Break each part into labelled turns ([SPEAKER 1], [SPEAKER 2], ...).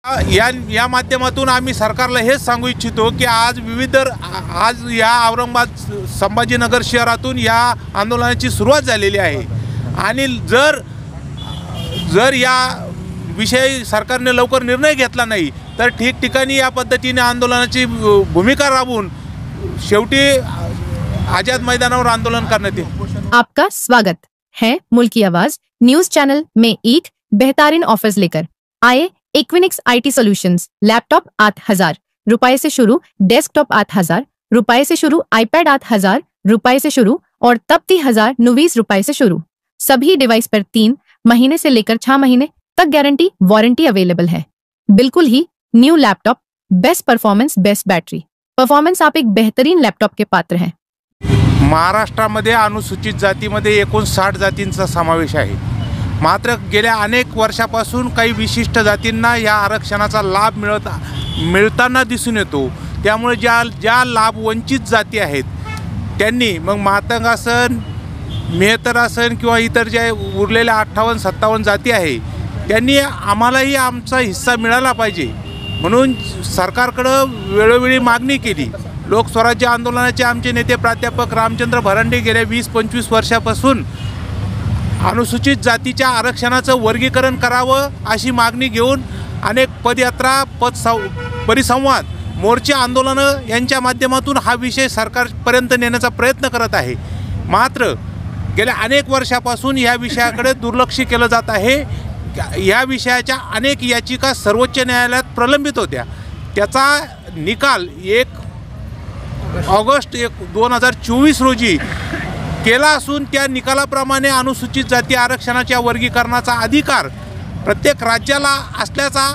[SPEAKER 1] या माध्यमातून आम्ही सरकारला हेच सांगू इच्छितो की आज या औरंगाबाद संभाजीनगर शहरातून या आंदोलनाची सुरुवात झालेली आहे आणि जर या विषयी सरकारने लवकर निर्णय घेतला नाही तर ठिकठिकाणी या पद्धतीने आंदोलनाची भूमिका राबवून शेवटी आझाद मैदानावर आंदोलन करण्यात येईल।
[SPEAKER 2] आपका स्वागत है मुल्क की आवाज न्यूज चैनल में एक बेहतरीन ऑफर्स लेकर आए। इक्विनिक्स IT सॉल्यूशंस लैपटॉप 8,000 रुपए से शुरू, डेस्कटॉप 8,000 रुपए से शुरू, iPad 8,000 रुपए से शुरू और तब 30,090 रुपए से शुरू। सभी डिवाइस पर 3 महीने से लेकर 6 महीने तक गारंटी वारंटी अवेलेबल है। बिल्कुल ही new laptop, best performance, best battery performance, आप एक बेहतरीन लैपटॉप के पात्र हैं।
[SPEAKER 1] महाराष्ट्रामध्ये अनुसूचित जातीमध्ये 59 जातींचा समावेश आहे। मात्र गेल्या अनेक वर्षापासून काही विशिष्ट जातींना या आरक्षणाचा लाभ मिळताना दिसून येतो। त्यामुळे ज्या लाभ वंचित जाती आहेत त्यांनी मग मातंग असन, मेहतर असन किंवा इतर जे उरलेल्या 58-57 जाती आहे त्यांनी आम्हालाही आमचा हिस्सा मिळाला पाहिजे म्हणून सरकारकडे वेळोवेळी मागणी केली। लोकस्वराज्य आंदोलनाचे आमचे नेते प्राध्यापक रामचंद्र भरांडे गेल्या 20-25 वर्षापासून अनुसूचित जातीच्या आरक्षणाचं वर्गीकरण करावं अशी मागणी घेऊन अनेक पदयात्रा, परिसंवाद, मोर्चे, आंदोलनं यांच्या माध्यमातून हा विषय सरकारपर्यंत नेण्याचा प्रयत्न करत आहे। मात्र गेल्या अनेक वर्षापासून या विषयाकडे दुर्लक्ष केलं जात आहे। या विषयाच्या अनेक याचिका सर्वोच्च न्यायालयात प्रलंबित होत्या। त्याचा निकाल 1 ऑगस्ट 2024 रोजी केला असून त्या निकालाप्रमाणे अनुसूचित जाती आरक्षणाच्या वर्गीकरणाचा अधिकार प्रत्येक राज्याला असल्याचा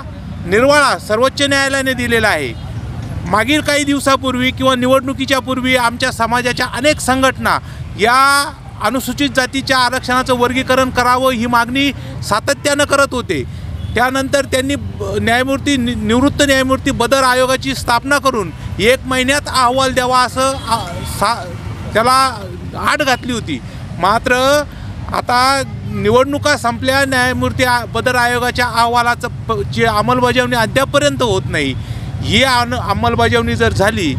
[SPEAKER 1] निर्वाळा सर्वोच्च न्यायालयाने दिलेला आहे। मागील काही दिवसापूर्वी किंवा निवडणुकीच्या पूर्वी आमच्या समाजाच्या अनेक संघटना या अनुसूचित जातीच्या आरक्षणाचं वर्गीकरण करावं ही मागणी सातत्यानं करत होते। त्यानंतर त्यांनी निवृत्त न्यायमूर्ती बदर आयोगाची स्थापना करून 1 महिन्यात अहवाल द्यावा असं त्याला आट घातली होती। मात्र आता निवडणुका संपल्या, न्यायमूर्ती बदर आयोगाच्या अहवालाचं जी अंमलबजावणी अद्यापपर्यंत होत नाही। ही अंमलबजावणी जर झाली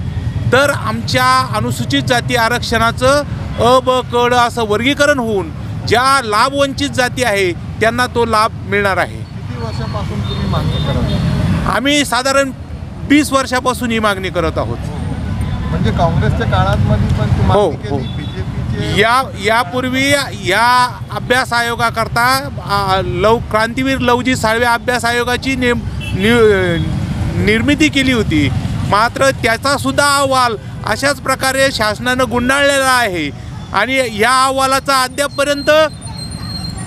[SPEAKER 1] तर आमच्या अनुसूचित जाती आरक्षणाचं अ, ब, क, ड असं वर्गीकरण होऊन ज्या लाभवंचित जाती आहे त्यांना तो लाभ मिळणार आहे।
[SPEAKER 3] किती वर्षापासून तुम्ही मागणी करत आहात?
[SPEAKER 1] आम्ही साधारण 20 वर्षापासून ही मागणी करत आहोत।
[SPEAKER 3] म्हणजे काँग्रेसच्या काळामध्ये पण तुम्ही
[SPEAKER 1] हो,
[SPEAKER 3] मागणी
[SPEAKER 1] हो।
[SPEAKER 3] केली, बीजेपीचे
[SPEAKER 1] यापूर्वी या अभ्यास आयोगाकरता क्रांतीवीर लवजी साळवे अभ्यास आयोगाची निर्मिती केली होती। मात्र त्याचा सुद्धा अहवाल अशाच प्रकारे शासनानं गुंडाळलेला आहे आणि या अहवालाचा अद्यापपर्यंत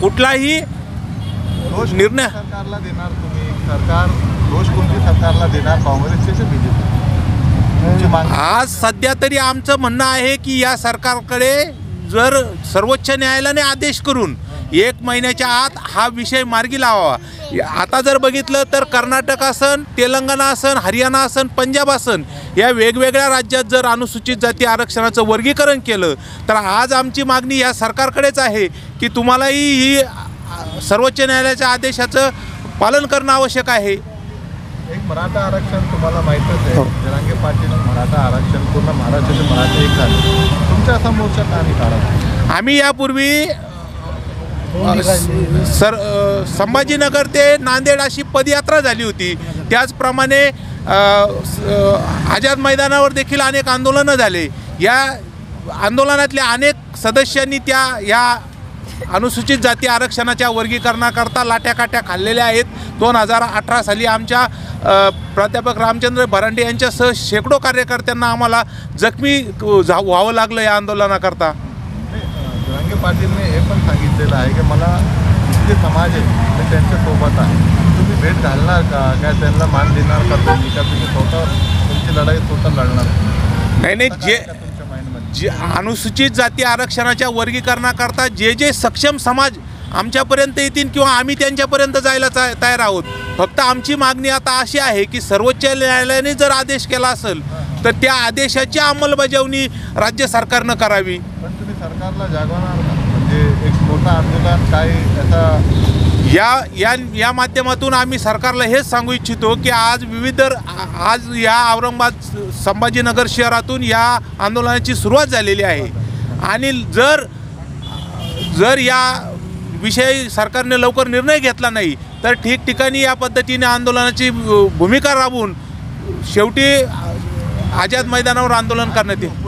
[SPEAKER 1] कुठलाही निर्णय
[SPEAKER 3] सरकारला देणार तुम्ही? सरकार दोष कोणती सरकारला देणार, काँग्रेसचे की बीजेपी?
[SPEAKER 1] आज सध्या तरी आमचं म्हणणं आहे की या सरकारकडे जर सर्वोच्च न्यायालयाने आदेश करून 1 महिन्याच्या आत हा विषय मार्गी लावावा। आता जर बघितलं तर कर्नाटक असन, तेलंगणा असन, हरियाणा असन, पंजाब असन या वेगवेगळ्या राज्यात जर अनुसूचित जाती आरक्षणाचं वर्गीकरण केलं तर आज आमची मागणी या सरकारकडेच आहे की तुम्हालाही ही सर्वोच्च न्यायालयाच्या आदेशाचं पालन करणं आवश्यक आहे।
[SPEAKER 3] एक मराठा आरक्षण तुम्हाला माहीतच आहे, जरांगे पाटील मराठा आरक्षण पूर्ण महाराष्ट्राचे मराठे एक झाले, तुमच्या समोरच्या का नाही काढत?
[SPEAKER 1] आम्ही यापूर्वी संभाजीनगर ते नांदेड अशी पदयात्रा झाली होती। त्याचप्रमाणे आझाद मैदानावर देखील अनेक आंदोलनं झाले। या आंदोलनातल्या अनेक सदस्यांनी या अनुसूचित जाती आरक्षणाच्या वर्गीकरणाकरता लाट्याकाट्या खाल्लेल्या आहेत। 2018 साली आमच्या प्राध्यापक रामचंद्र भरांडे यांच्यासह शेकडो कार्यकर्त्यांना आम्हाला जखमी व्हावं लागलं या आंदोलनाकरता।
[SPEAKER 3] जरांगे पाटीलने हे पण सांगितलेलं आहे की मला जे समाज आहे ते त्यांच्यासोबत आहे, तुम्ही भेट घालणार का, काय त्यांना मान देणार का तुम्ही, का तुम्ही तुमची लढाई स्वतः लढणार?
[SPEAKER 1] नाही, जे अनुसूचित जाती आरक्षणाच्या वर्गीकरणाकरता जे सक्षम समाज आमच्यापर्यंत येतील किंवा आम्ही त्यांच्यापर्यंत जायला तयार आहोत। फक्त आमची मागणी आता अशी आहे की सर्वोच्च न्यायालयाने जर आदेश केला असेल तर त्या आदेशाची अंमलबजावणी राज्य सरकारनं करावी।
[SPEAKER 3] पण तुम्ही सरकारला जागवणार का? म्हणजे एक मोठं आंदोलन काय याचा
[SPEAKER 1] या माध्यमातून आम्ही सरकारला हेच सांगू इच्छितो की आज या औरंगाबाद संभाजीनगर शहरातून या आंदोलनाची सुरुवात झालेली आहे आणि जर या विषयी सरकारने लवकर निर्णय घेतला नाही तर ठिकठिकाणी या पद्धतीने आंदोलनाची भूमिका राबवून शेवटी आझाद मैदानावर आंदोलन करण्यात येईल.